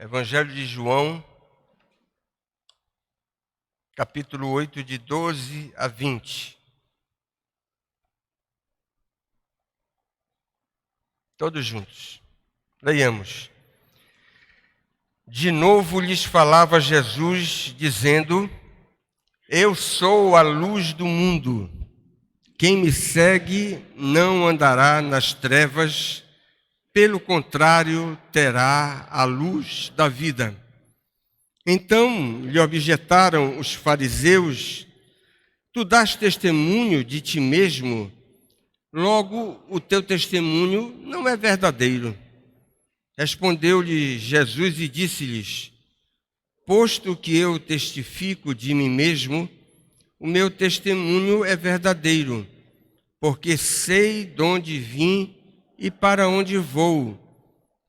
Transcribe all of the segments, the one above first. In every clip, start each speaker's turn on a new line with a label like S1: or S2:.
S1: Evangelho de João, capítulo 8, de 12 a 20. Todos juntos. Leiamos. De novo lhes falava Jesus, dizendo: Eu sou a luz do mundo. Quem me segue não andará nas trevas, pelo contrário, terá a luz da vida. Então lhe objetaram os fariseus: Tu dás testemunho de ti mesmo, logo o teu testemunho não é verdadeiro. Respondeu-lhe Jesus e disse-lhes: Posto que eu testifico de mim mesmo, o meu testemunho é verdadeiro, porque sei de onde vim e para onde vou,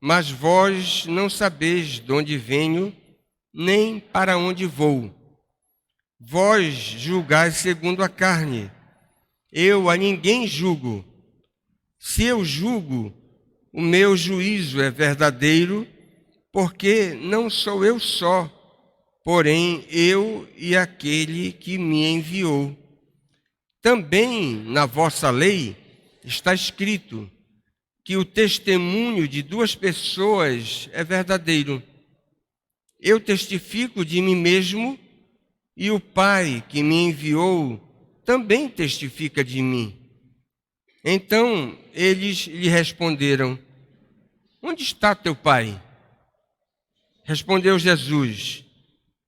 S1: mas vós não sabeis de onde venho, nem para onde vou. Vós julgais segundo a carne, eu a ninguém julgo. Se eu julgo, o meu juízo é verdadeiro, porque não sou eu só, porém eu e aquele que me enviou. Também na vossa lei está escrito que o testemunho de duas pessoas é verdadeiro. Eu testifico de mim mesmo, e o Pai que me enviou também testifica de mim. Então eles lhe responderam: Onde está teu Pai? Respondeu Jesus: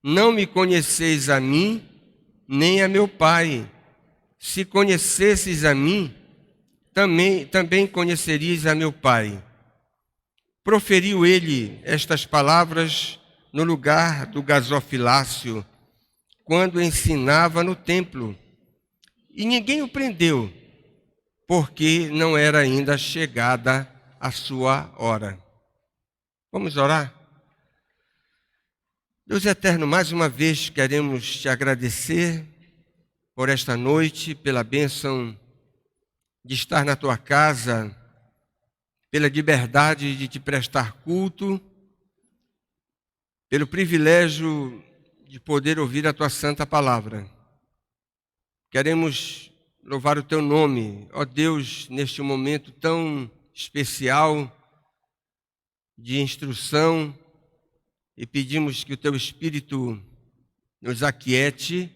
S1: Não me conheceis a mim, nem a meu Pai. Se conhecesseis a mim, também conhecerias a meu Pai. Proferiu ele estas palavras no lugar do gasofilácio, quando ensinava no templo. E ninguém o prendeu, porque não era ainda chegada a sua hora. Vamos orar? Deus eterno, mais uma vez queremos te agradecer por esta noite, pela bênção de estar na tua casa, pela liberdade de te prestar culto, pelo privilégio de poder ouvir a tua santa palavra. Queremos louvar o teu nome, ó Deus, neste momento tão especial de instrução, e pedimos que o teu Espírito nos aquiete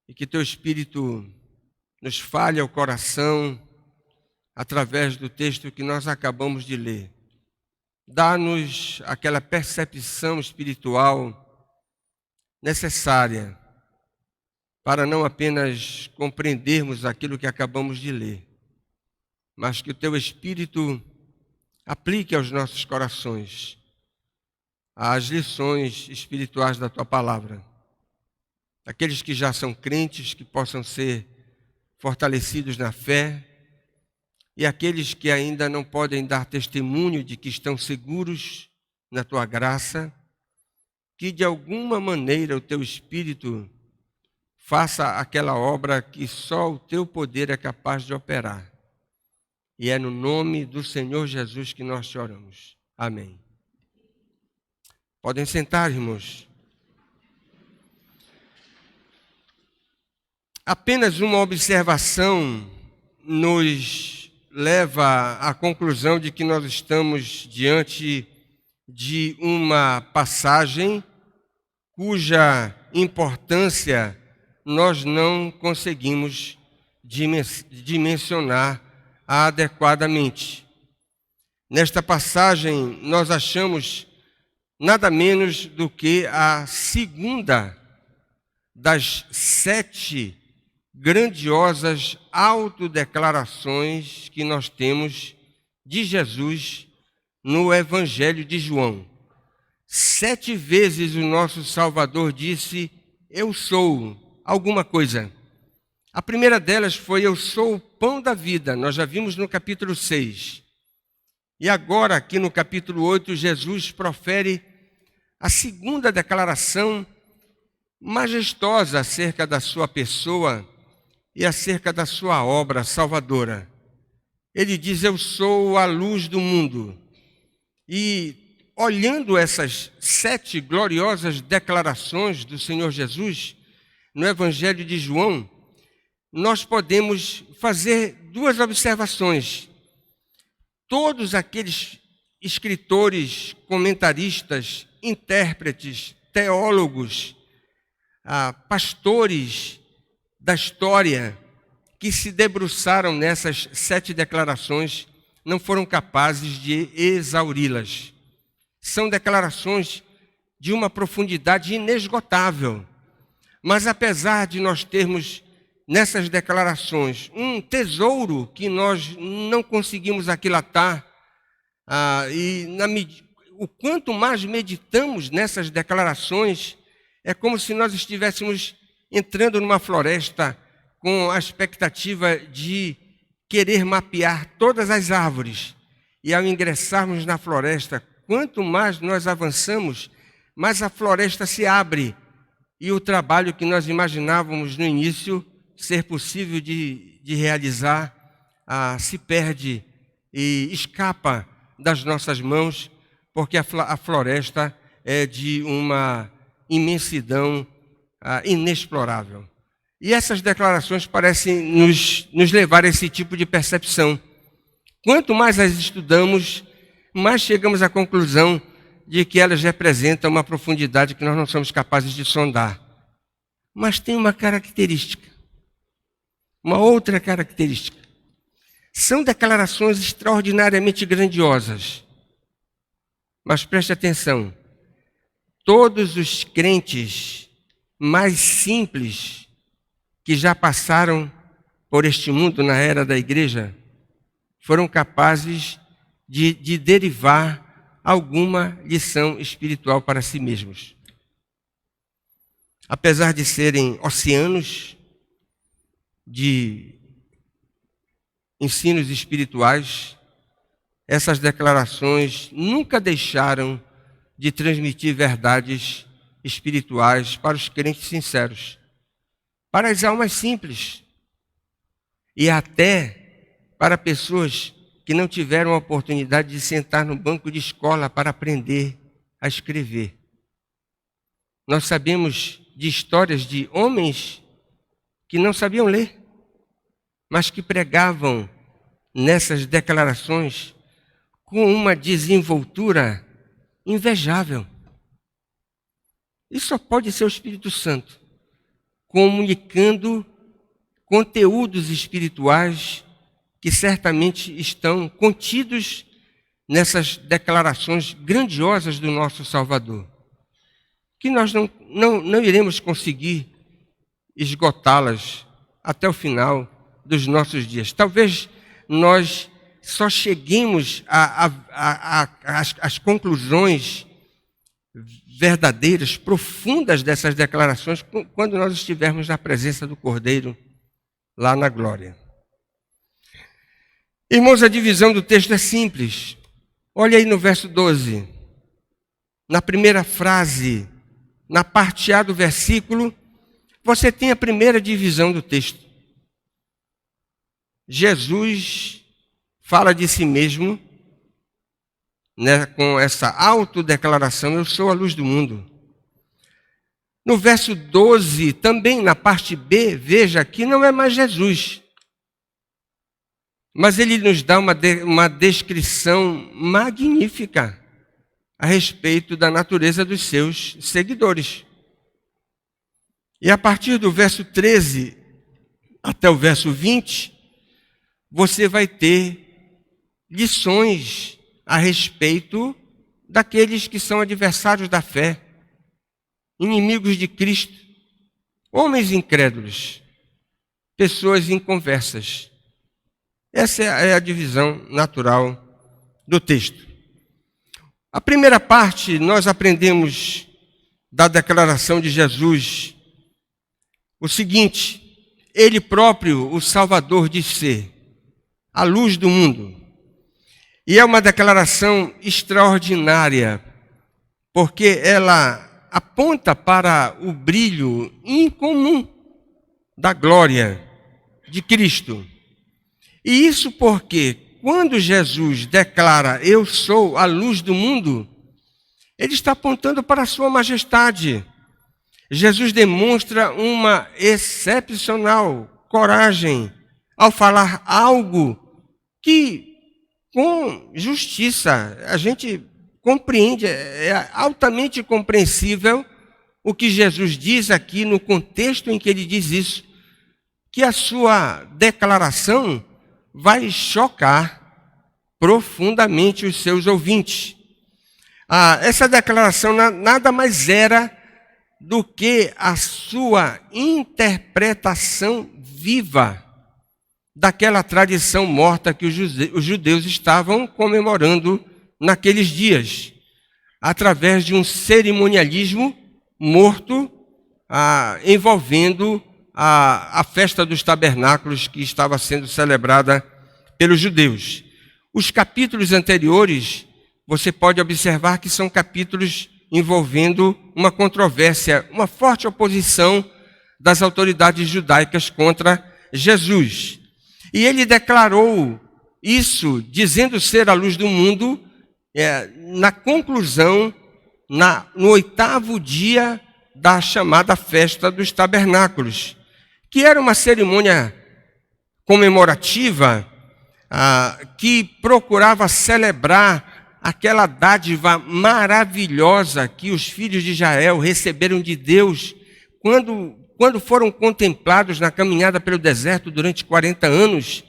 S1: e que teu Espírito nos fale ao coração através do texto que nós acabamos de ler. Dá-nos aquela percepção espiritual necessária para não apenas compreendermos aquilo que acabamos de ler, mas que o teu Espírito aplique aos nossos corações as lições espirituais da tua palavra. Aqueles que já são crentes, que possam ser fortalecidos na fé, e aqueles que ainda não podem dar testemunho de que estão seguros na tua graça, que de alguma maneira o teu Espírito faça aquela obra que só o teu poder é capaz de operar. E é no nome do Senhor Jesus que nós te oramos. Amém. Podem sentar, irmãos. Apenas uma observação nos leva à conclusão de que nós estamos diante de uma passagem cuja importância nós não conseguimos dimensionar adequadamente. Nesta passagem, nós achamos nada menos do que a segunda das 7 grandiosas autodeclarações que nós temos de Jesus no Evangelho de João. 7 vezes o nosso Salvador disse: Eu sou alguma coisa. A primeira delas foi: Eu sou o pão da vida. Nós já vimos no capítulo 6. E agora, aqui no capítulo 8, Jesus profere a segunda declaração majestosa acerca da sua pessoa e acerca da sua obra salvadora. Ele diz: Eu sou a luz do mundo. E olhando essas 7 gloriosas declarações do Senhor Jesus no Evangelho de João, nós podemos fazer 2 observações. Todos aqueles escritores, comentaristas, intérpretes, teólogos, pastores da história que se debruçaram nessas 7 declarações não foram capazes de exauri-las. São declarações de uma profundidade inesgotável. Mas apesar de nós termos nessas declarações um tesouro que nós não conseguimos aquilatar, o quanto mais meditamos nessas declarações, é como se nós estivéssemos entrando numa floresta com a expectativa de querer mapear todas as árvores. E ao ingressarmos na floresta, quanto mais nós avançamos, mais a floresta se abre. E o trabalho que nós imaginávamos no início ser possível de realizar, se perde e escapa das nossas mãos, porque a floresta é de uma imensidão inexplorável. E essas declarações parecem nos levar a esse tipo de percepção. Quanto mais as estudamos, mais chegamos à conclusão de que elas representam uma profundidade que nós não somos capazes de sondar. Mas tem uma característica, uma outra característica. São declarações extraordinariamente grandiosas. Mas preste atenção, todos os crentes mais simples que já passaram por este mundo na era da igreja foram capazes de derivar alguma lição espiritual para si mesmos. Apesar de serem oceanos de ensinos espirituais, essas declarações nunca deixaram de transmitir verdades espirituais para os crentes sinceros, para as almas simples e até para pessoas que não tiveram a oportunidade de sentar no banco de escola para aprender a escrever. Nós sabemos de histórias de homens que não sabiam ler, mas que pregavam nessas declarações com uma desenvoltura invejável. Isso só pode ser o Espírito Santo, comunicando conteúdos espirituais que certamente estão contidos nessas declarações grandiosas do nosso Salvador, que nós não iremos conseguir esgotá-las até o final dos nossos dias. Talvez nós só cheguemos às conclusões verdadeiras, profundas dessas declarações quando nós estivermos na presença do Cordeiro lá na glória. Irmãos, a divisão do texto é simples. Olha aí no verso 12. Na primeira frase, na parte A do versículo, você tem a primeira divisão do texto. Jesus fala de si mesmo, né, com essa autodeclaração: eu sou a luz do mundo. No verso 12, também na parte B, veja que não é mais Jesus, mas ele nos dá uma descrição magnífica a respeito da natureza dos seus seguidores. E a partir do verso 13 até o verso 20, você vai ter lições a respeito daqueles que são adversários da fé, inimigos de Cristo, homens incrédulos, pessoas inconversas. Essa é a divisão natural do texto. A primeira parte, nós aprendemos da declaração de Jesus o seguinte: ele próprio, o Salvador, diz ser a luz do mundo. E é uma declaração extraordinária, porque ela aponta para o brilho incomum da glória de Cristo. E isso porque, quando Jesus declara: eu sou a luz do mundo, Ele está apontando para a sua majestade. Jesus demonstra uma excepcional coragem ao falar algo que, com justiça, a gente compreende, é altamente compreensível o que Jesus diz aqui no contexto em que ele diz isso, que a sua declaração vai chocar profundamente os seus ouvintes. Essa declaração nada mais era do que a sua interpretação viva daquela tradição morta que os judeus estavam comemorando naqueles dias, através de um cerimonialismo morto envolvendo a festa dos tabernáculos que estava sendo celebrada pelos judeus. Os capítulos anteriores, você pode observar que são capítulos envolvendo uma controvérsia, uma forte oposição das autoridades judaicas contra Jesus. E ele declarou isso, dizendo ser a luz do mundo, na conclusão, no 8º dia da chamada festa dos tabernáculos, que era uma cerimônia comemorativa que procurava celebrar aquela dádiva maravilhosa que os filhos de Israel receberam de Deus quando foram contemplados na caminhada pelo deserto durante 40 anos.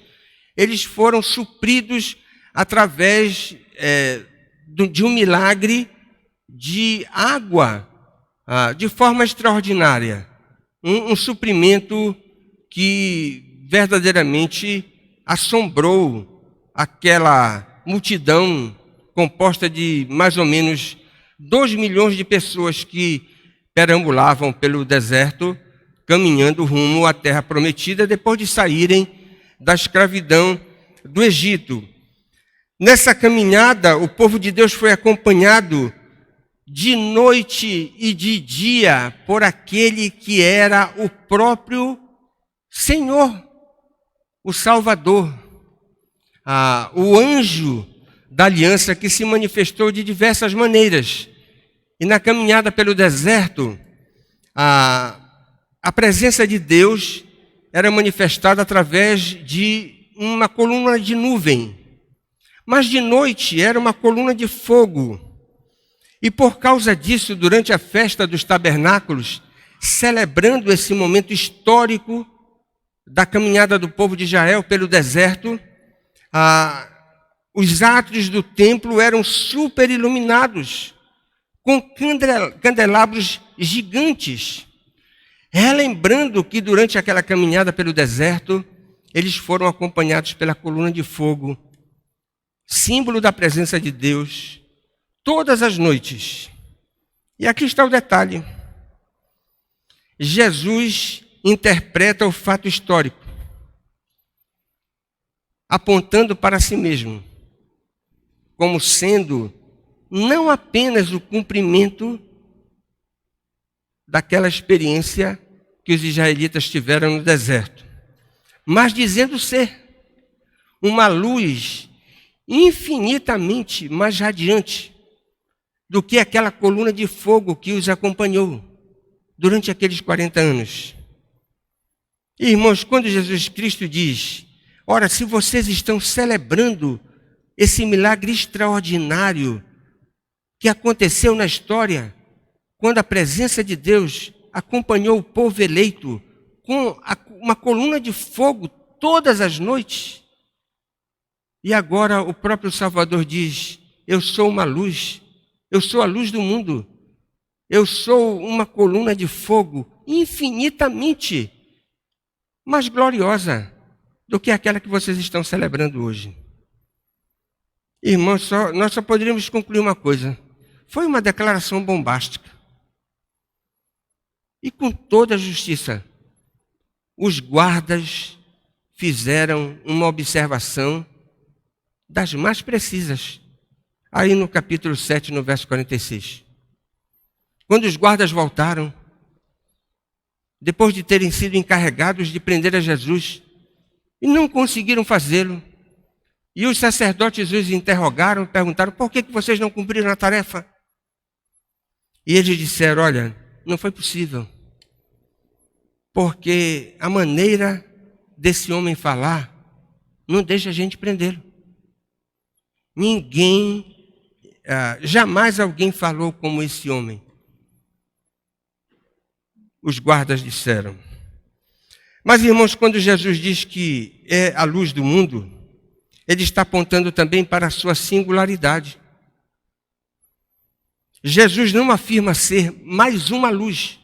S1: Eles foram supridos através de um milagre de água, de forma extraordinária. Um suprimento que verdadeiramente assombrou aquela multidão composta de mais ou menos 2 milhões de pessoas que perambulavam pelo deserto, caminhando rumo à terra prometida, depois de saírem da escravidão do Egito. Nessa caminhada, o povo de Deus foi acompanhado de noite e de dia por aquele que era o próprio Senhor, o Salvador, o anjo da aliança que se manifestou de diversas maneiras. E na caminhada pelo deserto, a presença de Deus era manifestada através de uma coluna de nuvem, mas de noite era uma coluna de fogo. E por causa disso, durante a festa dos tabernáculos, celebrando esse momento histórico da caminhada do povo de Israel pelo deserto, os átrios do templo eram super iluminados, com candelabros gigantes, relembrando que durante aquela caminhada pelo deserto, eles foram acompanhados pela coluna de fogo, símbolo da presença de Deus, todas as noites. E aqui está o detalhe. Jesus interpreta o fato histórico, apontando para si mesmo, como sendo não apenas o cumprimento daquela experiência que os israelitas tiveram no deserto, mas dizendo ser uma luz infinitamente mais radiante do que aquela coluna de fogo que os acompanhou durante aqueles 40 anos. Irmãos, quando Jesus Cristo diz: ora, se vocês estão celebrando esse milagre extraordinário que aconteceu na história, quando a presença de Deus acompanhou o povo eleito com uma coluna de fogo todas as noites, e agora o próprio Salvador diz: eu sou uma luz, eu sou a luz do mundo, eu sou uma coluna de fogo infinitamente mais gloriosa do que aquela que vocês estão celebrando hoje. Irmãos, nós só poderíamos concluir uma coisa: foi uma declaração bombástica. E com toda a justiça, os guardas fizeram uma observação das mais precisas, aí no capítulo 7, no verso 46. Quando os guardas voltaram, depois de terem sido encarregados de prender a Jesus, e não conseguiram fazê-lo, e os sacerdotes os interrogaram, perguntaram: por que vocês não cumpriram a tarefa? E eles disseram, olha, não foi possível, porque a maneira desse homem falar não deixa a gente prendê-lo. Jamais alguém falou como esse homem. Os guardas disseram. Mas, irmãos, quando Jesus diz que é a luz do mundo, ele está apontando também para a sua singularidade. Jesus não afirma ser mais uma luz.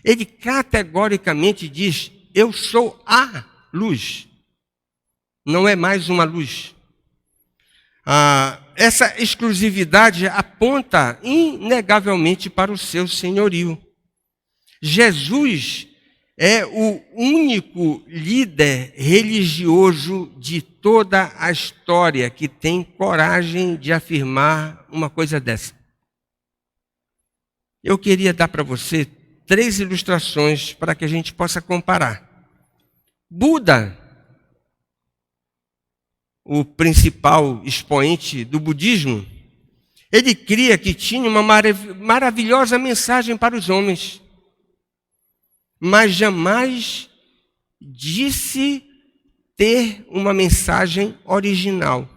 S1: Ele categoricamente diz, eu sou a luz. Não é mais uma luz. Essa exclusividade aponta inegavelmente para o seu senhorio. Jesus é o único líder religioso de toda a história que tem coragem de afirmar uma coisa dessa. Eu queria dar para você 3 ilustrações para que a gente possa comparar. Buda, o principal expoente do budismo, ele cria que tinha uma maravilhosa mensagem para os homens, mas jamais disse ter uma mensagem original.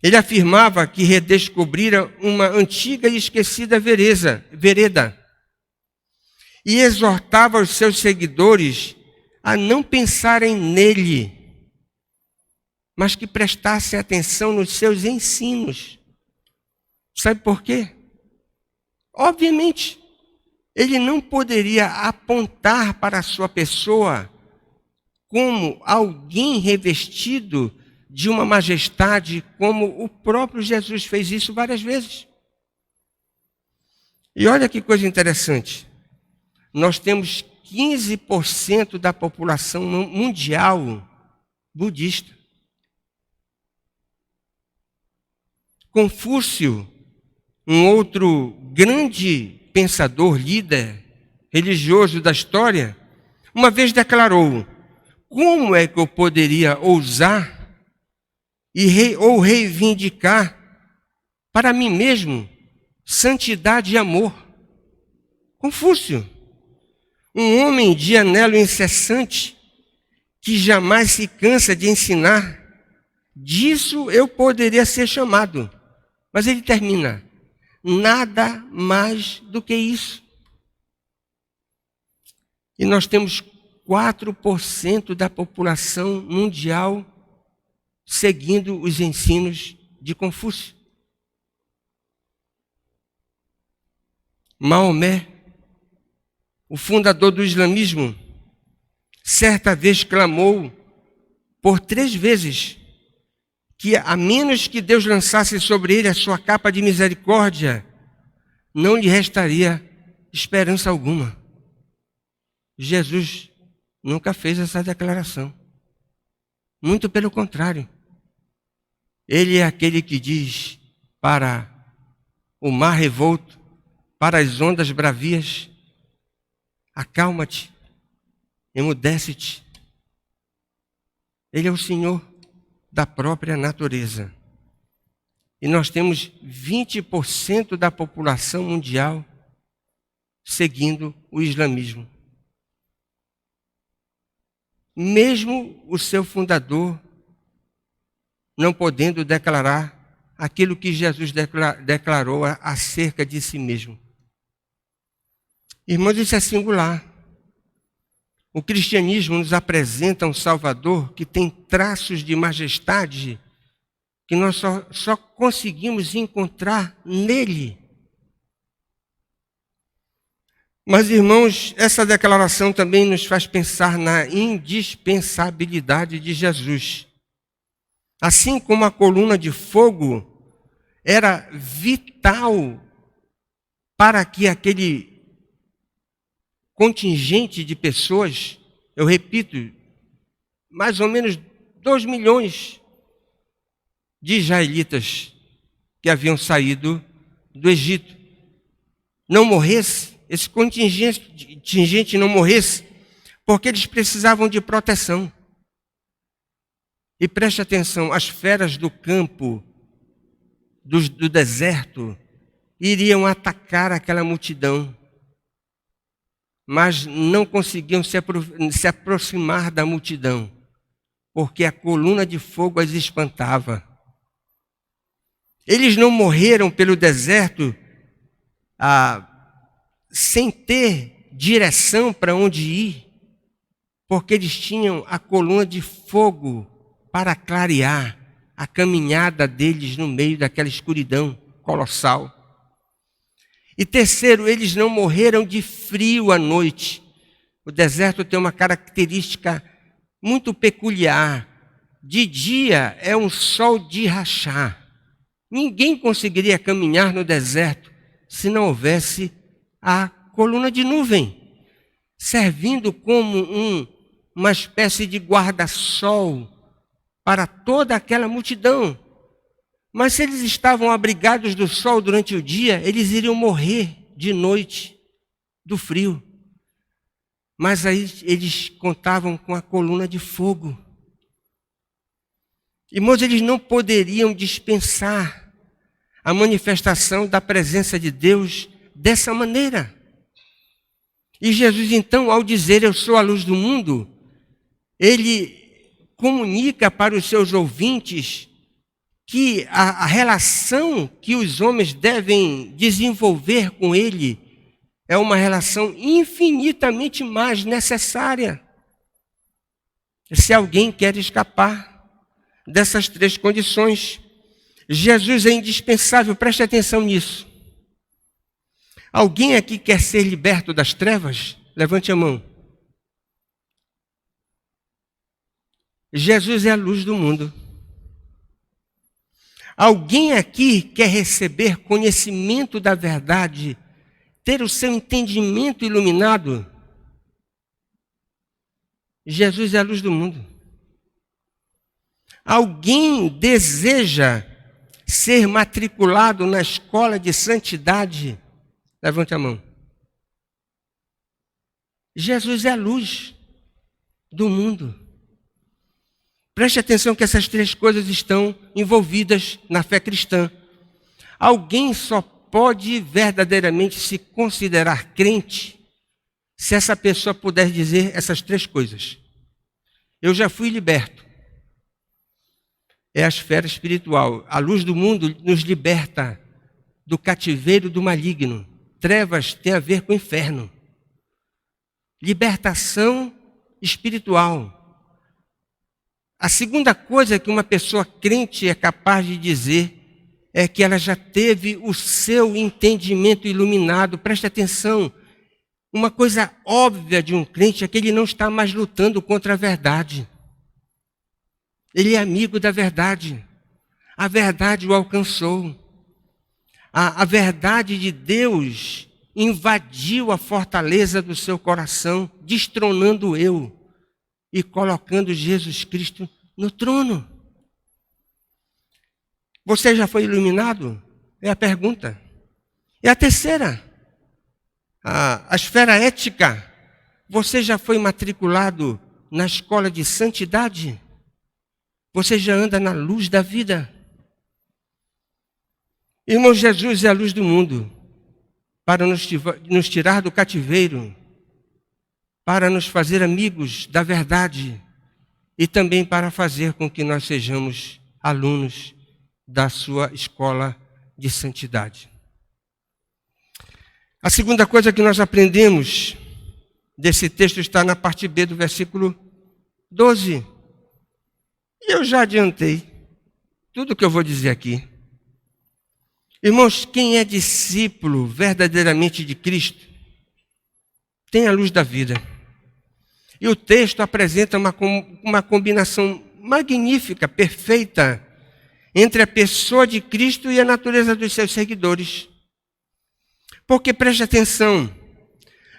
S1: Ele afirmava que redescobrira uma antiga e esquecida vereda e exortava os seus seguidores a não pensarem nele, mas que prestassem atenção nos seus ensinos. Sabe por quê? Obviamente, ele não poderia apontar para a sua pessoa como alguém revestido de uma majestade, como o próprio Jesus fez isso várias vezes. E olha que coisa interessante. Nós temos 15% da população mundial budista. Confúcio, um outro grande pensador, líder religioso da história, uma vez declarou, como é que eu poderia ousar ou reivindicar para mim mesmo santidade e amor? Confúcio, um homem de anelo incessante, que jamais se cansa de ensinar, disso eu poderia ser chamado. Mas ele termina, nada mais do que isso. E nós temos 4% da população mundial seguindo os ensinos de Confúcio. Maomé, o fundador do islamismo, certa vez clamou por 3 vezes que, a menos que Deus lançasse sobre ele a sua capa de misericórdia, não lhe restaria esperança alguma. Jesus nunca fez essa declaração. Muito pelo contrário. Ele é aquele que diz para o mar revolto, para as ondas bravias, acalma-te, emudece-te. Ele é o Senhor da própria natureza. E nós temos 20% da população mundial seguindo o islamismo. Mesmo o seu fundador não podendo declarar aquilo que Jesus declarou acerca de si mesmo. Irmãos, isso é singular. O cristianismo nos apresenta um Salvador que tem traços de majestade que nós só conseguimos encontrar nele. Mas, irmãos, essa declaração também nos faz pensar na indispensabilidade de Jesus. Assim como a coluna de fogo era vital para que aquele contingente de pessoas, eu repito, mais ou menos 2 milhões de israelitas que haviam saído do Egito, não morresse, esse contingente não morresse, porque eles precisavam de proteção. E preste atenção, as feras do campo, do deserto, iriam atacar aquela multidão, mas não conseguiam se aproximar da multidão, porque a coluna de fogo as espantava. Eles não morreram pelo deserto sem ter direção para onde ir, porque eles tinham a coluna de fogo para clarear a caminhada deles no meio daquela escuridão colossal. E terceiro, eles não morreram de frio à noite. O deserto tem uma característica muito peculiar. De dia é um sol de rachar. Ninguém conseguiria caminhar no deserto se não houvesse a coluna de nuvem, servindo como uma espécie de guarda-sol para toda aquela multidão. Mas se eles estavam abrigados do sol durante o dia, eles iriam morrer de noite do frio. Mas aí eles contavam com a coluna de fogo. Irmãos, eles não poderiam dispensar a manifestação da presença de Deus dessa maneira. E Jesus, então, ao dizer eu sou a luz do mundo, ele comunica para os seus ouvintes que a relação que os homens devem desenvolver com ele é uma relação infinitamente mais necessária. Se alguém quer escapar dessas três condições, Jesus é indispensável, preste atenção nisso. Alguém aqui quer ser liberto das trevas? Levante a mão. Jesus é a luz do mundo. Alguém aqui quer receber conhecimento da verdade, ter o seu entendimento iluminado? Jesus é a luz do mundo. Alguém deseja ser matriculado na escola de santidade? Levante a mão. Jesus é a luz do mundo. Preste atenção que essas três coisas estão envolvidas na fé cristã. Alguém só pode verdadeiramente se considerar crente se essa pessoa puder dizer essas três coisas. Eu já fui liberto. É a esfera espiritual. A luz do mundo nos liberta do cativeiro do maligno. Trevas tem a ver com o inferno. Libertação espiritual. A segunda coisa que uma pessoa crente é capaz de dizer é que ela já teve o seu entendimento iluminado. Preste atenção. Uma coisa óbvia de um crente é que ele não está mais lutando contra a verdade. Ele é amigo da verdade. A verdade o alcançou. A verdade de Deus invadiu a fortaleza do seu coração, destronando o eu e colocando Jesus Cristo no trono. Você já foi iluminado? É a pergunta. E a terceira, a esfera ética. Você já foi matriculado na escola de santidade? Você já anda na luz da vida? Irmão, Jesus é a luz do mundo para nos tirar do cativeiro, para nos fazer amigos da verdade e também para fazer com que nós sejamos alunos da sua escola de santidade. A segunda coisa que nós aprendemos desse texto está na parte B do versículo 12. E eu já adiantei tudo o que eu vou dizer aqui. Irmãos, quem é discípulo verdadeiramente de Cristo tem a luz da vida. E o texto apresenta uma combinação magnífica, perfeita, entre a pessoa de Cristo e a natureza dos seus seguidores. Porque, preste atenção,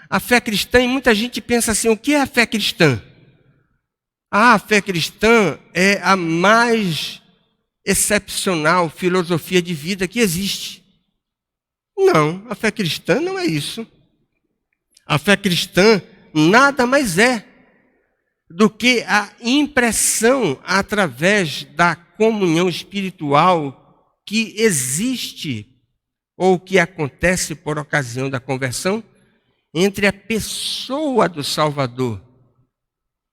S1: a fé cristã, e muita gente pensa assim, o que é a fé cristã? A fé cristã é a mais excepcional filosofia de vida que existe. Não, a fé cristã não é isso. A fé cristã nada mais é do que a impressão através da comunhão espiritual que existe ou o que acontece por ocasião da conversão entre a pessoa do Salvador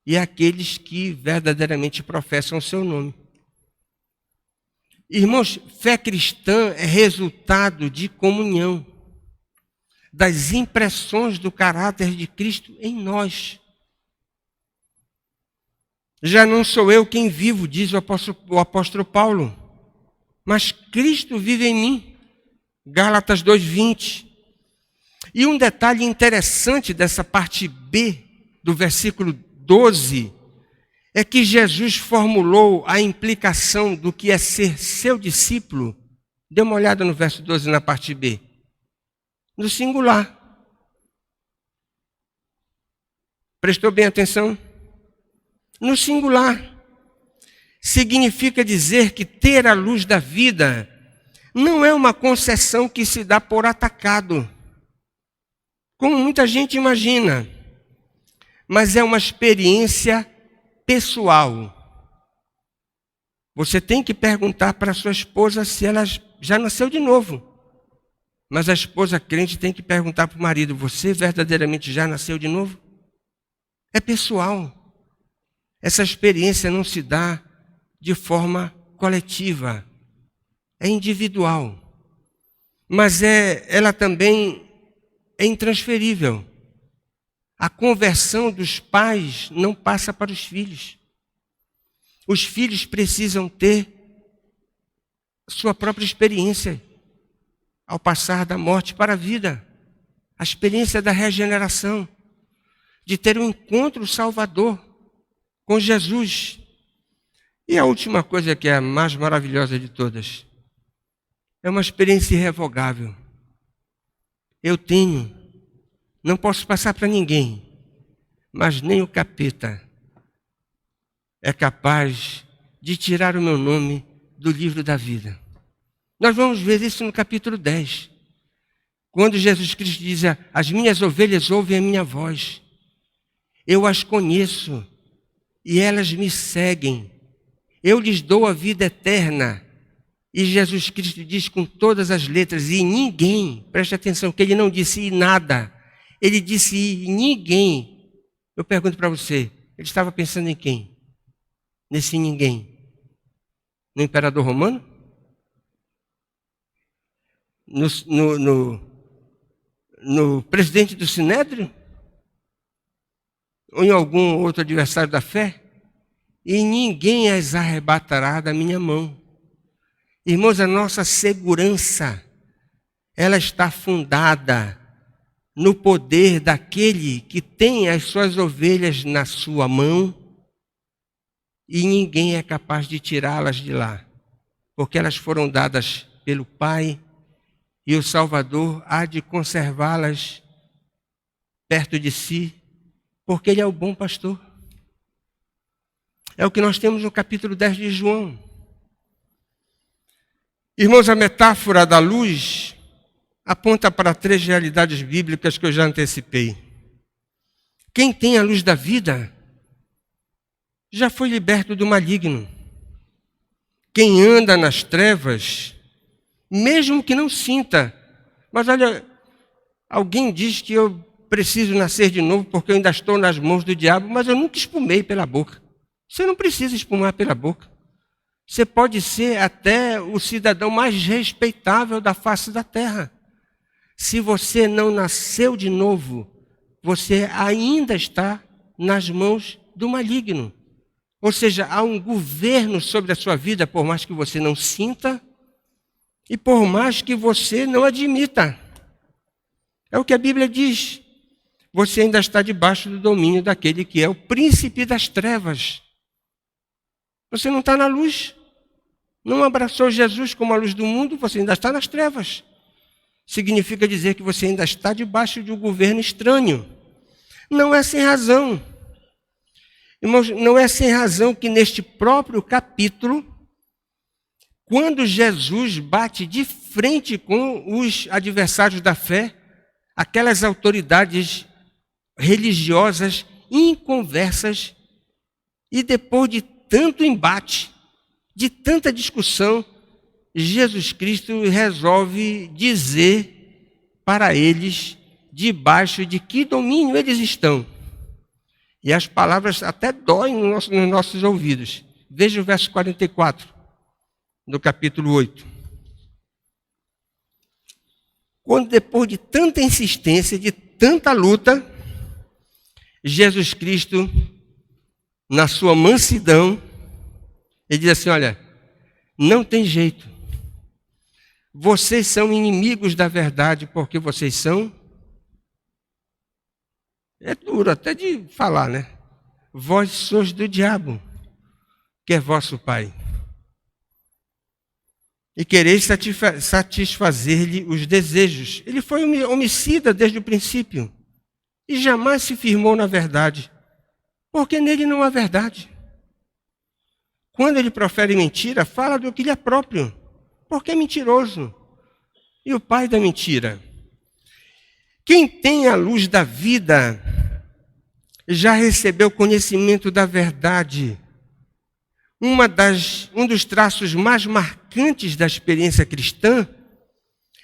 S1: e aqueles que verdadeiramente professam o seu nome. Irmãos, fé cristã é resultado de comunhão, das impressões do caráter de Cristo em nós. Já não sou eu quem vivo, diz o apóstolo Paulo, mas Cristo vive em mim. Gálatas 2:20. E um detalhe interessante dessa parte B do versículo 12 é que Jesus formulou a implicação do que é ser seu discípulo. Dê uma olhada no verso 12 na parte B. No singular. Prestou bem atenção? No singular. Significa dizer que ter a luz da vida não é uma concessão que se dá por atacado, como muita gente imagina, mas é uma experiência pessoal. Você tem que perguntar para sua esposa se ela já nasceu de novo. Mas a esposa crente tem que perguntar para o marido: você verdadeiramente já nasceu de novo? É pessoal. Essa experiência não se dá de forma coletiva. É individual. Mas ela também é intransferível. A conversão dos pais não passa para os filhos. Os filhos precisam ter sua própria experiência ao passar da morte para a vida. A experiência da regeneração, de ter um encontro salvador com Jesus. E a última coisa, que é a mais maravilhosa de todas, é uma experiência irrevogável. Eu tenho, não posso passar para ninguém, mas nem o capeta é capaz de tirar o meu nome do livro da vida. Nós vamos ver isso no capítulo 10. Quando Jesus Cristo diz: as minhas ovelhas ouvem a minha voz. Eu as conheço e elas me seguem. Eu lhes dou a vida eterna. E Jesus Cristo diz com todas as letras: e ninguém, preste atenção, que ele não disse e nada. Ele disse e ninguém. Eu pergunto para você, ele estava pensando em quem? Nesse ninguém? No imperador romano? No presidente do Sinédrio? Ou em algum outro adversário da fé? E ninguém as arrebatará da minha mão. Irmãos, a nossa segurança, ela está fundada no poder daquele que tem as suas ovelhas na sua mão, e ninguém é capaz de tirá-las de lá, porque elas foram dadas pelo Pai, e o Salvador há de conservá-las perto de si, porque Ele é o bom pastor. É o que nós temos no capítulo 10 de João. Irmãos, a metáfora da luz aponta para 3 realidades bíblicas que eu já antecipei. Quem tem a luz da vida já foi liberto do maligno. Quem anda nas trevas, mesmo que não sinta, mas olha, alguém diz que eu preciso nascer de novo porque eu ainda estou nas mãos do diabo, mas eu nunca espumei pela boca. Você não precisa espumar pela boca. Você pode ser até o cidadão mais respeitável da face da terra. Se você não nasceu de novo, você ainda está nas mãos do maligno. Ou seja, há um governo sobre a sua vida, por mais que você não sinta e por mais que você não admita. É o que a Bíblia diz. Você ainda está debaixo do domínio daquele que é o príncipe das trevas. Você não está na luz. Não abraçou Jesus como a luz do mundo, você ainda está nas trevas. Significa dizer que você ainda está debaixo de um governo estranho. Não é sem razão. Irmãos, não é sem razão que neste próprio capítulo, quando Jesus bate de frente com os adversários da fé, aquelas autoridades religiosas inconversas, e depois de tanto embate, de tanta discussão, Jesus Cristo resolve dizer para eles debaixo de que domínio eles estão. E as palavras até doem nos nossos ouvidos. Veja o verso 44, do capítulo 8. Quando depois de tanta insistência, de tanta luta, Jesus Cristo, na sua mansidão, ele diz assim, olha, não tem jeito. Vocês são inimigos da verdade porque vocês são... É duro até de falar, né? Vós sois do diabo, que é vosso pai. E quereis satisfazer-lhe os desejos. Ele foi homicida desde o princípio e jamais se firmou na verdade, porque nele não há verdade. Quando ele profere mentira, fala do que lhe é próprio, porque é mentiroso e o pai da mentira. Quem tem a luz da vida já recebeu conhecimento da verdade. Um dos traços mais marcantes da experiência cristã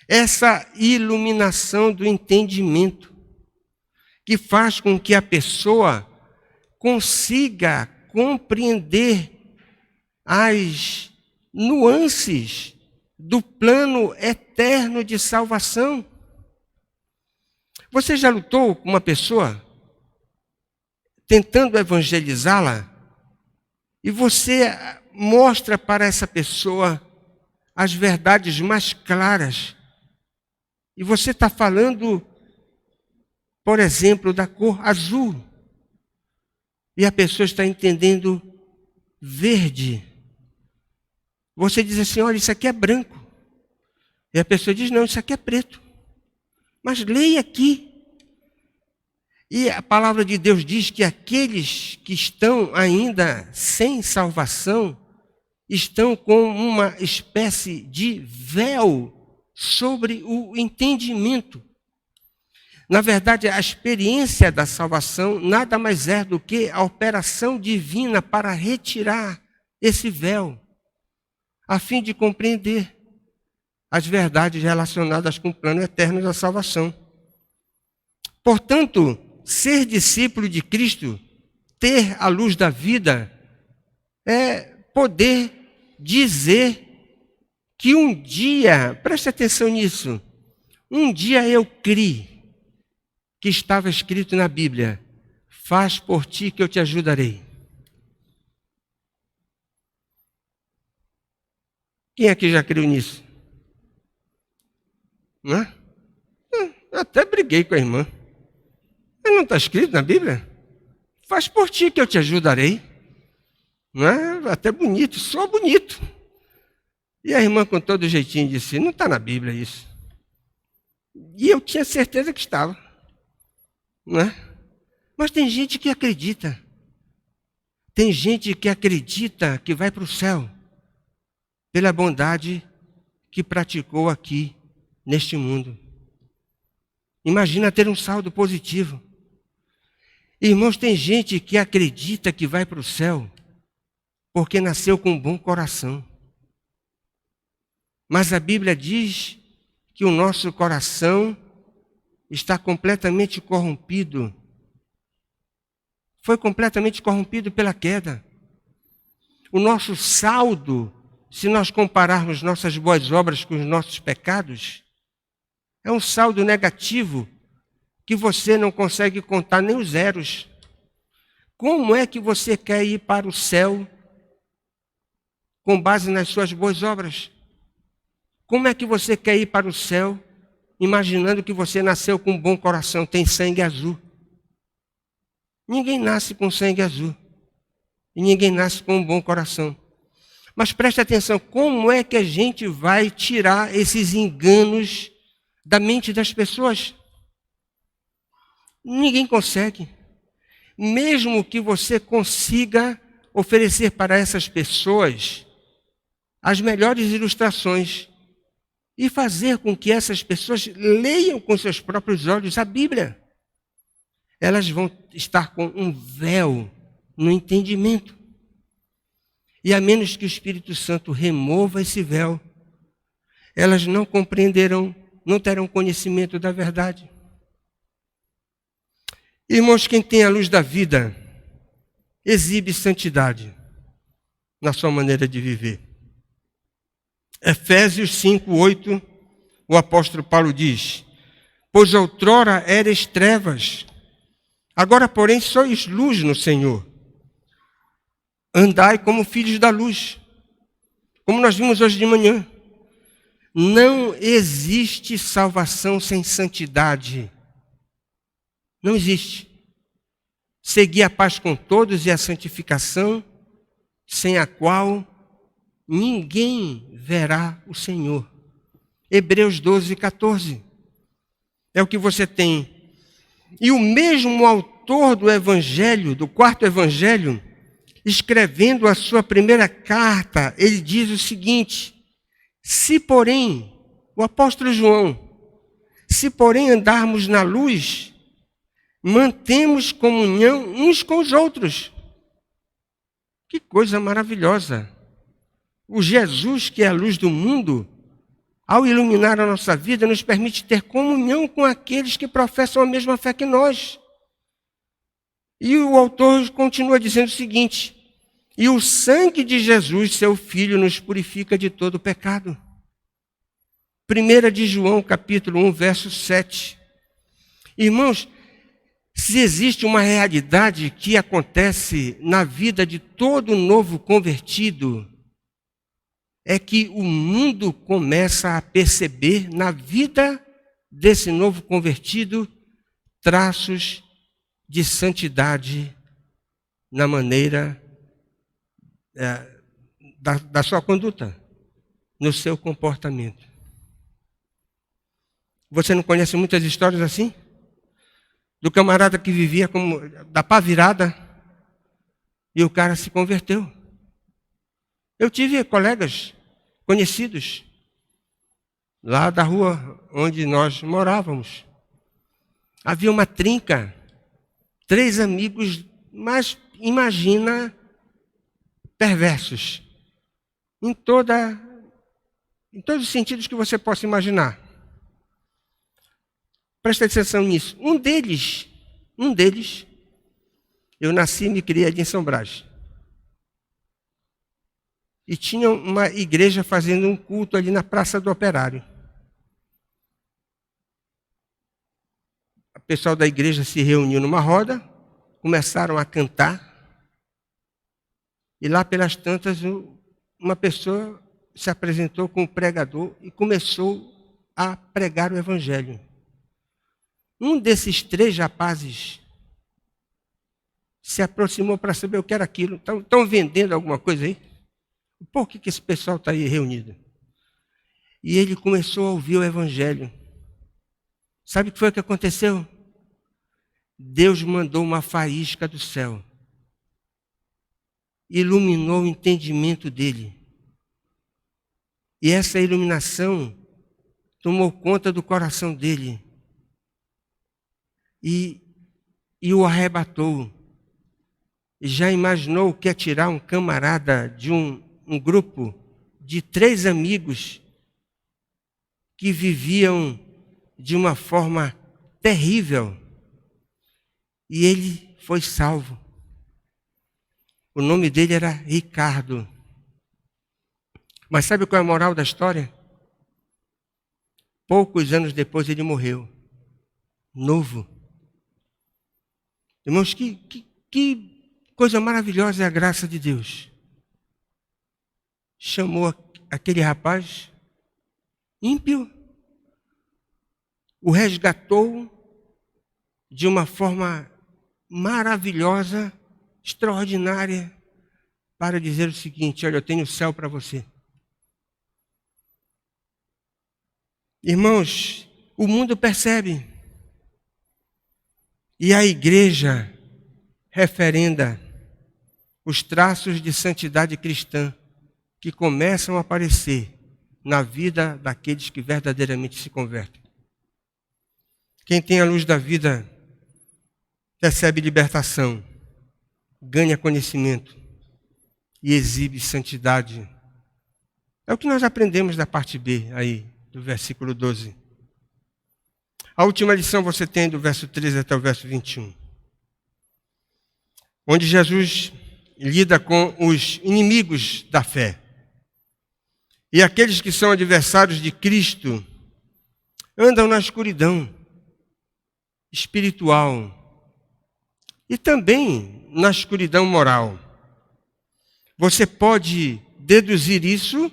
S1: é essa iluminação do entendimento, que faz com que a pessoa consiga compreender as nuances do plano eterno de salvação. Você já lutou com uma pessoa tentando evangelizá-la? E você mostra para essa pessoa as verdades mais claras. E você está falando, por exemplo, da cor azul. E a pessoa está entendendo verde. Você diz assim, olha, isso aqui é branco. E a pessoa diz, não, isso aqui é preto. Mas leia aqui. E a palavra de Deus diz que aqueles que estão ainda sem salvação estão com uma espécie de véu sobre o entendimento. Na verdade, a experiência da salvação nada mais é do que a operação divina para retirar esse véu, a fim de compreender as verdades relacionadas com o plano eterno da salvação. Portanto, ser discípulo de Cristo, ter a luz da vida, é poder dizer que um dia, preste atenção nisso, um dia eu criei que estava escrito na Bíblia, faz por ti que eu te ajudarei. Quem aqui já creu nisso? Não é? Eu até briguei com a irmã. Não está escrito na Bíblia? Faz por ti que eu te ajudarei. Não é? Até bonito, só bonito. E a irmã com todo jeitinho disse, não está na Bíblia isso. E eu tinha certeza que estava. Não é? Mas tem gente que acredita. Tem gente que acredita que vai para o céu pela bondade que praticou aqui neste mundo. Imagina ter um saldo positivo. Irmãos, tem gente que acredita que vai para o céu porque nasceu com um bom coração. Mas a Bíblia diz que o nosso coração está completamente corrompido. Foi completamente corrompido pela queda. O nosso saldo, se nós compararmos nossas boas obras com os nossos pecados, é um saldo negativo que você não consegue contar nem os zeros. Como é que você quer ir para o céu com base nas suas boas obras? Como é que você quer ir para o céu imaginando que você nasceu com um bom coração, tem sangue azul? Ninguém nasce com sangue azul. E ninguém nasce com um bom coração. Mas preste atenção, como é que a gente vai tirar esses enganos da mente das pessoas? Ninguém consegue. Mesmo que você consiga oferecer para essas pessoas as melhores ilustrações e fazer com que essas pessoas leiam com seus próprios olhos a Bíblia, elas vão estar com um véu no entendimento. E a menos que o Espírito Santo remova esse véu, elas não compreenderão, não terão conhecimento da verdade. Irmãos, quem tem a luz da vida exibe santidade na sua maneira de viver. Efésios 5:8, o apóstolo Paulo diz: pois outrora eres trevas, agora, porém, sois luz no Senhor. Andai como filhos da luz. Como nós vimos hoje de manhã. Não existe salvação sem santidade. Não existe. Seguir a paz com todos e a santificação, sem a qual ninguém verá o Senhor. Hebreus 12:14. É o que você tem. E o mesmo autor do Evangelho, do quarto Evangelho, escrevendo a sua primeira carta, ele diz o seguinte: se porém, o apóstolo João, se porém andarmos na luz, mantemos comunhão uns com os outros. Que coisa maravilhosa! O Jesus, que é a luz do mundo, ao iluminar a nossa vida, nos permite ter comunhão com aqueles que professam a mesma fé que nós. E o autor continua dizendo o seguinte: e o sangue de Jesus, seu Filho, nos purifica de todo pecado. 1 de João, capítulo 1, verso 7. Irmãos, se existe uma realidade que acontece na vida de todo novo convertido, é que o mundo começa a perceber na vida desse novo convertido traços de santidade na maneira da sua conduta, no seu comportamento. Você não conhece muitas histórias assim? Do camarada que vivia como da pá virada e o cara se converteu. Eu tive colegas conhecidos lá da rua onde nós morávamos. Havia uma trinca, 3 amigos, mas imagina, perversos, em todos os sentidos que você possa imaginar. Presta atenção nisso. Um deles, eu nasci e me criei ali em São Brás. E tinha uma igreja fazendo um culto ali na Praça do Operário. O pessoal da igreja se reuniu numa roda, começaram a cantar. E lá pelas tantas, uma pessoa se apresentou como pregador e começou a pregar o Evangelho. Um desses 3 rapazes se aproximou para saber o que era aquilo. Estão vendendo alguma coisa aí? Por que esse pessoal está aí reunido? E ele começou a ouvir o Evangelho. Sabe o que foi que aconteceu? Deus mandou uma faísca do céu. Iluminou o entendimento dele. E essa iluminação tomou conta do coração dele. E o arrebatou. E já imaginou o que é tirar um camarada de um grupo de 3 amigos que viviam de uma forma terrível. E ele foi salvo. O nome dele era Ricardo. Mas sabe qual é a moral da história? Poucos anos depois ele morreu. Novo. Irmãos, que coisa maravilhosa é a graça de Deus. Chamou aquele rapaz ímpio, o resgatou de uma forma maravilhosa, extraordinária, para dizer o seguinte: olha, eu tenho o céu para você. Irmãos, o mundo percebe. E a igreja referenda os traços de santidade cristã que começam a aparecer na vida daqueles que verdadeiramente se convertem. Quem tem a luz da vida recebe libertação, ganha conhecimento e exibe santidade É o que nós aprendemos da parte B aí, do versículo 12. A última lição você tem do verso 13 até o verso 21. Onde Jesus lida com os inimigos da fé. E aqueles que são adversários de Cristo andam na escuridão espiritual e também na escuridão moral. Você pode deduzir isso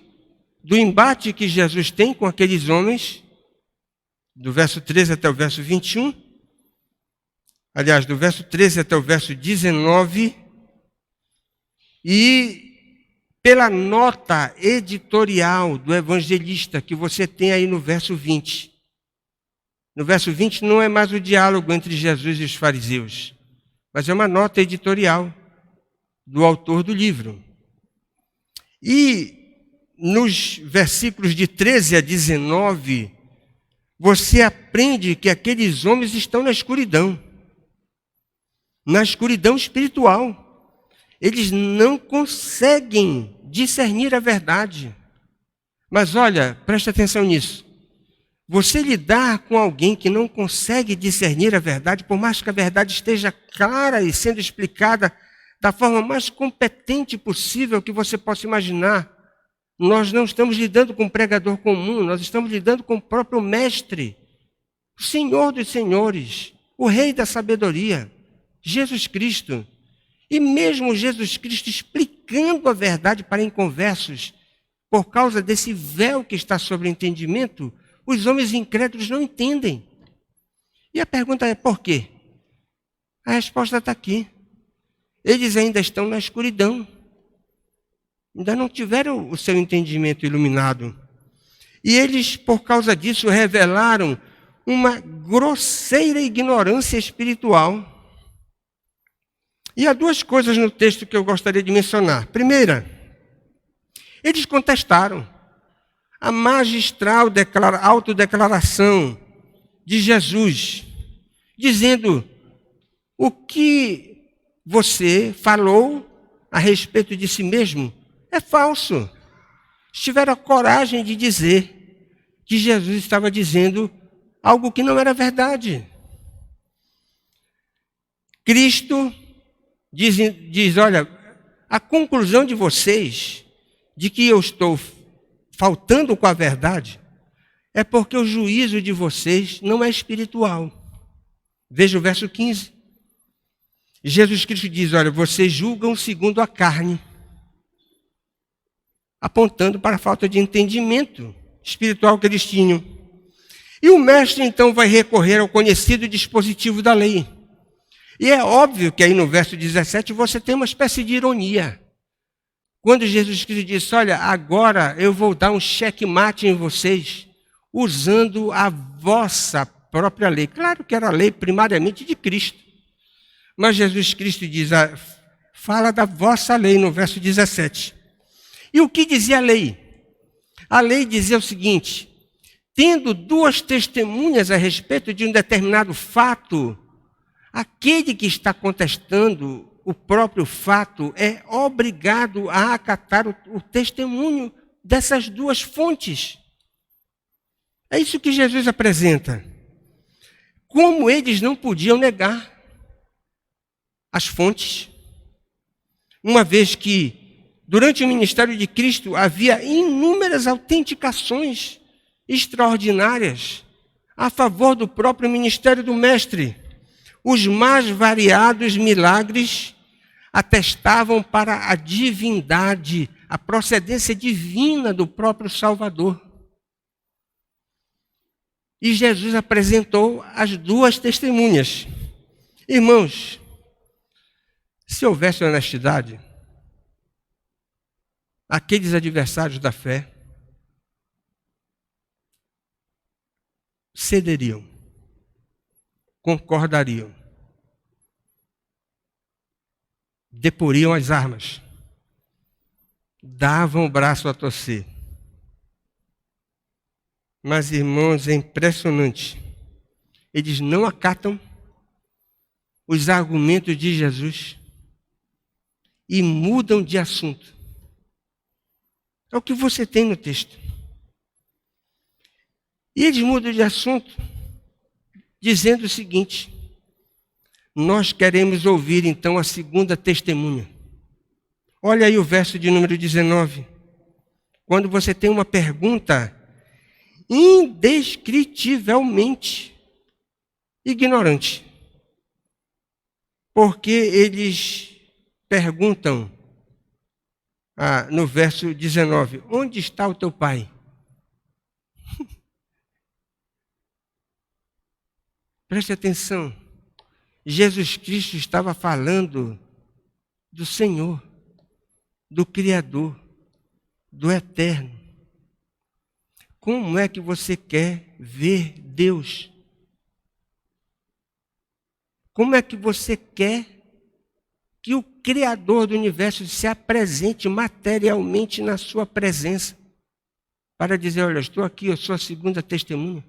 S1: do embate que Jesus tem com aqueles homens, do verso 13 até o verso 21, aliás, do verso 13 até o verso 19, e pela nota editorial do evangelista que você tem aí no verso 20. No verso 20 não é mais o diálogo entre Jesus e os fariseus, mas é uma nota editorial do autor do livro. E nos versículos de 13 a 19, você aprende que aqueles homens estão na escuridão espiritual. Eles não conseguem discernir a verdade. Mas olha, preste atenção nisso. Você lidar com alguém que não consegue discernir a verdade, por mais que a verdade esteja clara e sendo explicada da forma mais competente possível que você possa imaginar, nós não estamos lidando com um pregador comum, nós estamos lidando com o próprio Mestre, o Senhor dos Senhores, o Rei da Sabedoria, Jesus Cristo. E mesmo Jesus Cristo explicando a verdade para inconversos, por causa desse véu que está sobre o entendimento, os homens incrédulos não entendem. E a pergunta é por quê? A resposta está aqui. Eles ainda estão na escuridão. Ainda não tiveram o seu entendimento iluminado. E eles, por causa disso, revelaram uma grosseira ignorância espiritual. E há duas coisas no texto que eu gostaria de mencionar. Primeira, eles contestaram a magistral autodeclaração de Jesus, dizendo: o que você falou a respeito de si mesmo é falso. Tiveram a coragem de dizer que Jesus estava dizendo algo que não era verdade. Cristo diz, olha, a conclusão de vocês de que eu estou faltando com a verdade é porque o juízo de vocês não é espiritual. Veja o verso 15. Jesus Cristo diz, olha, vocês julgam segundo a carne, apontando para a falta de entendimento espiritual que eles tinham. E o mestre então vai recorrer ao conhecido dispositivo da lei. E é óbvio que aí no verso 17 você tem uma espécie de ironia. Quando Jesus Cristo disse, olha, agora eu vou dar um checkmate em vocês, usando a vossa própria lei. Claro que era a lei primariamente de Cristo. Mas Jesus Cristo diz, fala da vossa lei no verso 17. E o que dizia a lei? A lei dizia o seguinte, tendo duas testemunhas a respeito de um determinado fato, aquele que está contestando o próprio fato é obrigado a acatar o testemunho dessas duas fontes. É isso que Jesus apresenta. Como eles não podiam negar as fontes, uma vez que durante o ministério de Cristo havia inúmeras autenticações extraordinárias a favor do próprio ministério do Mestre. Os mais variados milagres atestavam para a divindade, a procedência divina do próprio Salvador. E Jesus apresentou as duas testemunhas. Irmãos, se houvesse honestidade, aqueles adversários da fé cederiam, concordariam, deporiam as armas, davam o braço a torcer. Mas, irmãos, é impressionante. Eles não acatam os argumentos de Jesus e mudam de assunto. É o que você tem no texto. E eles mudam de assunto, dizendo o seguinte: nós queremos ouvir então a segunda testemunha. Olha aí o verso de número 19. Quando você tem uma pergunta indescritivelmente ignorante. Porque eles perguntam no verso 19: onde está o teu pai? Preste atenção. Jesus Cristo estava falando do Senhor, do Criador, do Eterno. Como é que você quer ver Deus? Como é que você quer que o Criador do universo se apresente materialmente na sua presença? Para dizer: olha, estou aqui, eu sou a segunda testemunha.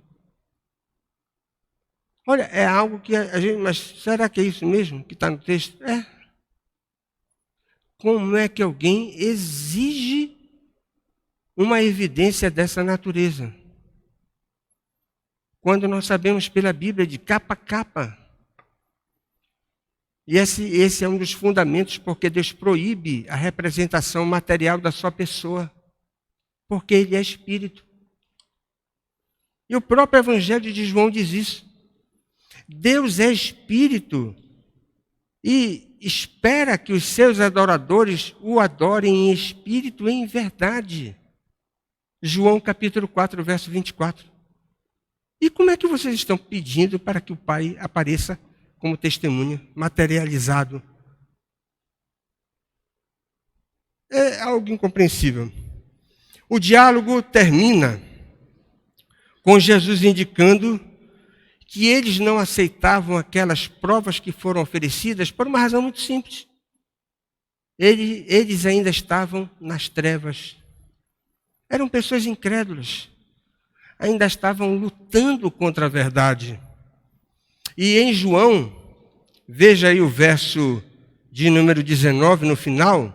S1: Olha, é algo que a gente... Mas será que é isso mesmo que está no texto? É. Como é que alguém exige uma evidência dessa natureza? Quando nós sabemos pela Bíblia de capa a capa. E esse é um dos fundamentos porque Deus proíbe a representação material da sua pessoa. Porque Ele é Espírito. E o próprio Evangelho de João diz isso. Deus é Espírito e espera que os seus adoradores o adorem em espírito e em verdade. João capítulo 4, verso 24. E como é que vocês estão pedindo para que o Pai apareça como testemunha, materializado? É algo incompreensível. O diálogo termina com Jesus indicando que eles não aceitavam aquelas provas que foram oferecidas por uma razão muito simples. Eles ainda estavam nas trevas. Eram pessoas incrédulas. Ainda estavam lutando contra a verdade. E em João, veja aí o verso de número 19 no final: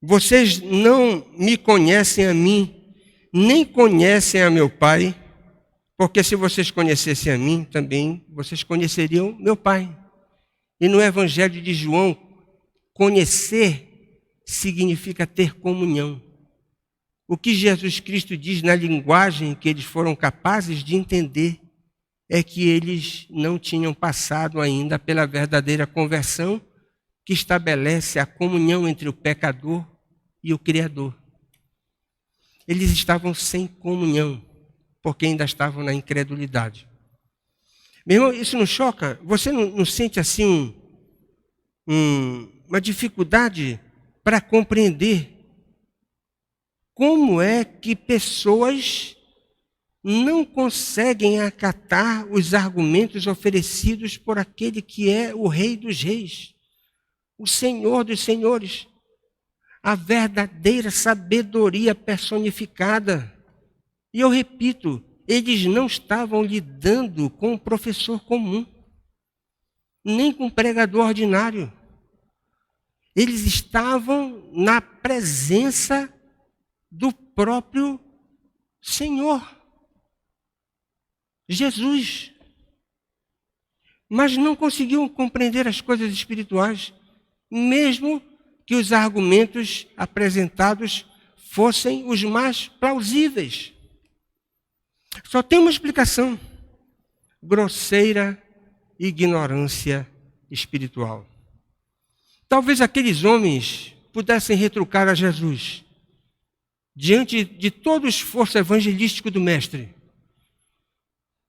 S1: vocês não me conhecem a mim, nem conhecem a meu Pai, porque se vocês conhecessem a mim, também vocês conheceriam meu Pai. E no Evangelho de João, conhecer significa ter comunhão. O que Jesus Cristo diz na linguagem que eles foram capazes de entender é que eles não tinham passado ainda pela verdadeira conversão que estabelece a comunhão entre o pecador e o Criador. Eles estavam sem comunhão, porque ainda estavam na incredulidade. Meu irmão, isso não choca? Você não sente assim uma dificuldade para compreender como é que pessoas não conseguem acatar os argumentos oferecidos por aquele que é o Rei dos Reis, o Senhor dos Senhores, a verdadeira sabedoria personificada? E eu repito, eles não estavam lidando com um professor comum, nem com um pregador ordinário. Eles estavam na presença do próprio Senhor, Jesus. Mas não conseguiam compreender as coisas espirituais, mesmo que os argumentos apresentados fossem os mais plausíveis. Só tem uma explicação: grosseira ignorância espiritual. Talvez aqueles homens pudessem retrucar a Jesus diante de todo o esforço evangelístico do Mestre.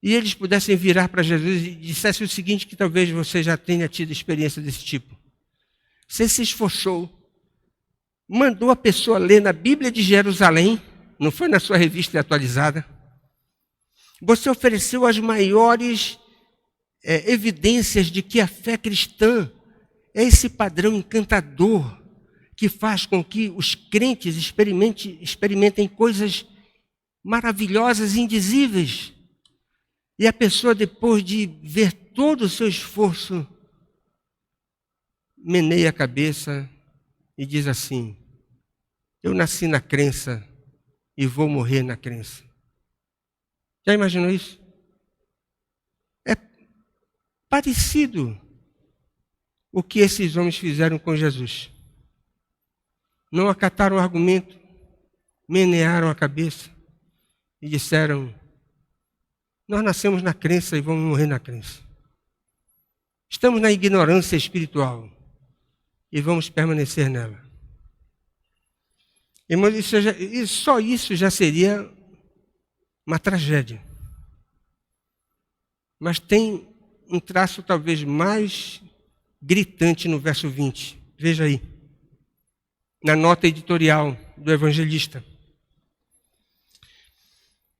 S1: E eles pudessem virar para Jesus e dissessem o seguinte, que talvez você já tenha tido experiência desse tipo. Você se esforçou, mandou a pessoa ler na Bíblia de Jerusalém, não foi na sua revista atualizada. Você ofereceu as maiores evidências de que a fé cristã é esse padrão encantador que faz com que os crentes experimentem coisas maravilhosas e indizíveis. E a pessoa, depois de ver todo o seu esforço, meneia a cabeça e diz assim: Eu nasci na crença e vou morrer na crença. Já imaginou isso? É parecido o que esses homens fizeram com Jesus. Não acataram o argumento, menearam a cabeça e disseram: nós nascemos na crença e vamos morrer na crença. Estamos na ignorância espiritual e vamos permanecer nela. Irmãos, só isso já seria uma tragédia. Mas tem um traço talvez mais gritante no verso 20. Veja aí, na nota editorial do evangelista.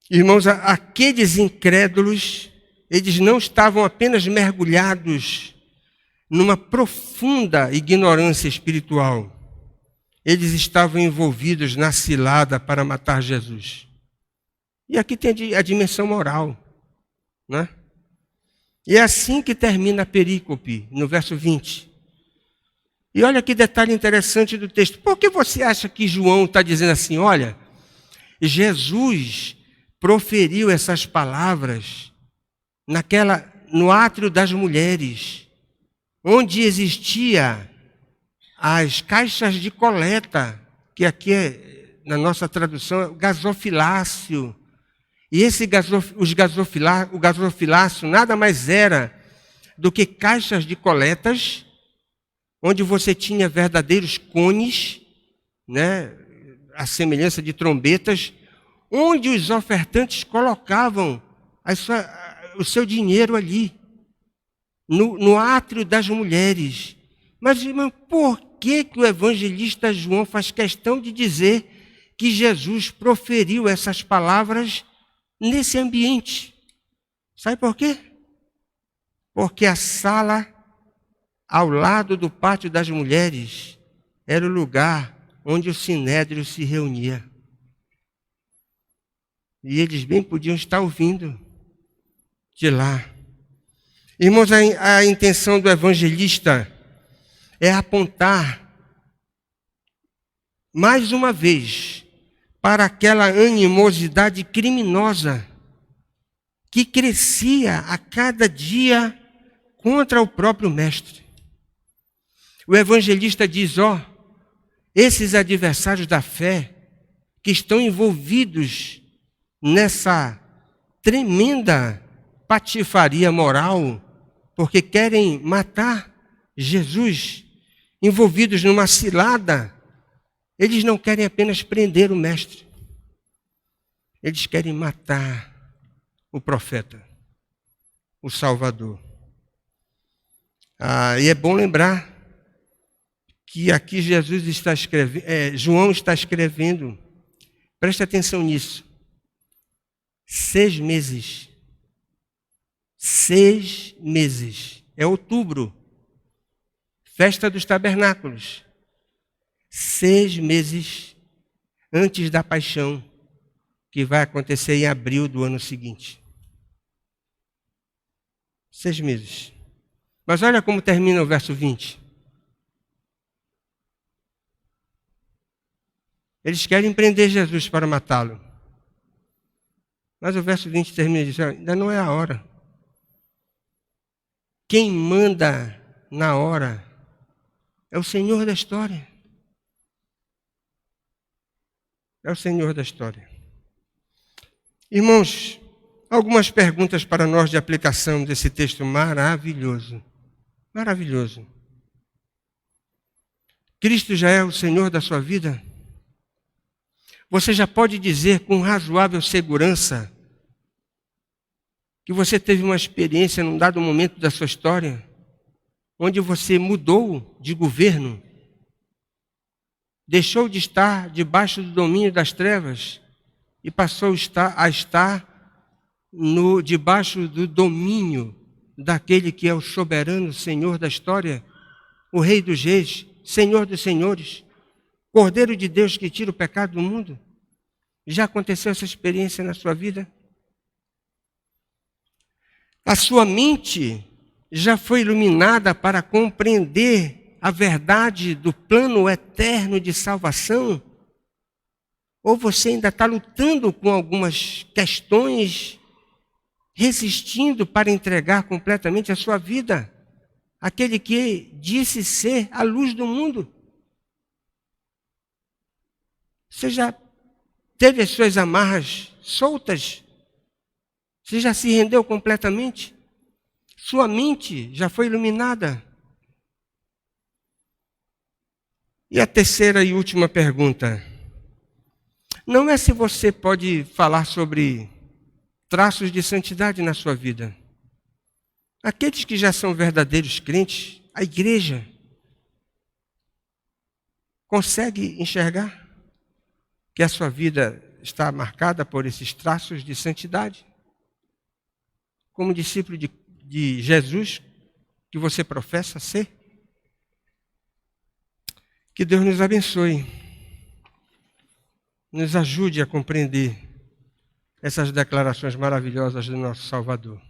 S1: Irmãos, aqueles incrédulos, eles não estavam apenas mergulhados numa profunda ignorância espiritual. Eles estavam envolvidos na cilada para matar Jesus. E aqui tem a dimensão moral, né? E é assim que termina a perícope, no verso 20. E olha que detalhe interessante do texto. Por que você acha que João está dizendo assim, olha, Jesus proferiu essas palavras no átrio das mulheres, onde existia as caixas de coleta, que aqui na nossa tradução é o gasofilácio. E o gasofilácio nada mais era do que caixas de coletas, onde você tinha verdadeiros cones, né, a semelhança de trombetas, onde os ofertantes colocavam o seu dinheiro ali, no átrio das mulheres. Mas, irmão, por que o evangelista João faz questão de dizer que Jesus proferiu essas palavras nesse ambiente? Sabe por quê? Porque a sala ao lado do pátio das mulheres era o lugar onde o sinédrio se reunia. E eles bem podiam estar ouvindo de lá. Irmãos, a intenção do evangelista é apontar mais uma vez para aquela animosidade criminosa que crescia a cada dia contra o próprio mestre. O evangelista diz, esses adversários da fé que estão envolvidos nessa tremenda patifaria moral, porque querem matar Jesus, envolvidos numa cilada, eles não querem apenas prender o mestre, eles querem matar o profeta, o Salvador. E é bom lembrar que aqui João está escrevendo, preste atenção nisso, 6 meses. 6 meses. É outubro. Festa dos Tabernáculos. 6 meses antes da paixão, que vai acontecer em abril do ano seguinte. 6 meses. Mas olha como termina o verso 20. Eles querem prender Jesus para matá-lo. Mas o verso 20 termina dizendo, ainda não é a hora. Quem manda na hora é o Senhor da história. É o Senhor da história. Irmãos, algumas perguntas para nós de aplicação desse texto maravilhoso. Maravilhoso. Cristo já é o Senhor da sua vida? Você já pode dizer com razoável segurança que você teve uma experiência num dado momento da sua história, onde você mudou de governo, deixou de estar debaixo do domínio das trevas e passou a estar debaixo do domínio daquele que é o soberano Senhor da história, o Rei dos Reis, Senhor dos Senhores, Cordeiro de Deus que tira o pecado do mundo? Já aconteceu essa experiência na sua vida? A sua mente já foi iluminada para compreender a verdade do plano eterno de salvação Ou você ainda está lutando com algumas questões, resistindo para entregar completamente a sua vida àquele que disse ser a luz do mundo? Você já teve as suas amarras soltas? Você já se rendeu completamente? Sua mente já foi iluminada? E a terceira e última pergunta. Não é se você pode falar sobre traços de santidade na sua vida. Aqueles que já são verdadeiros crentes, a igreja, consegue enxergar que a sua vida está marcada por esses traços de santidade? Como discípulo de Jesus, que você professa ser? Que Deus nos abençoe, nos ajude a compreender essas declarações maravilhosas do nosso Salvador.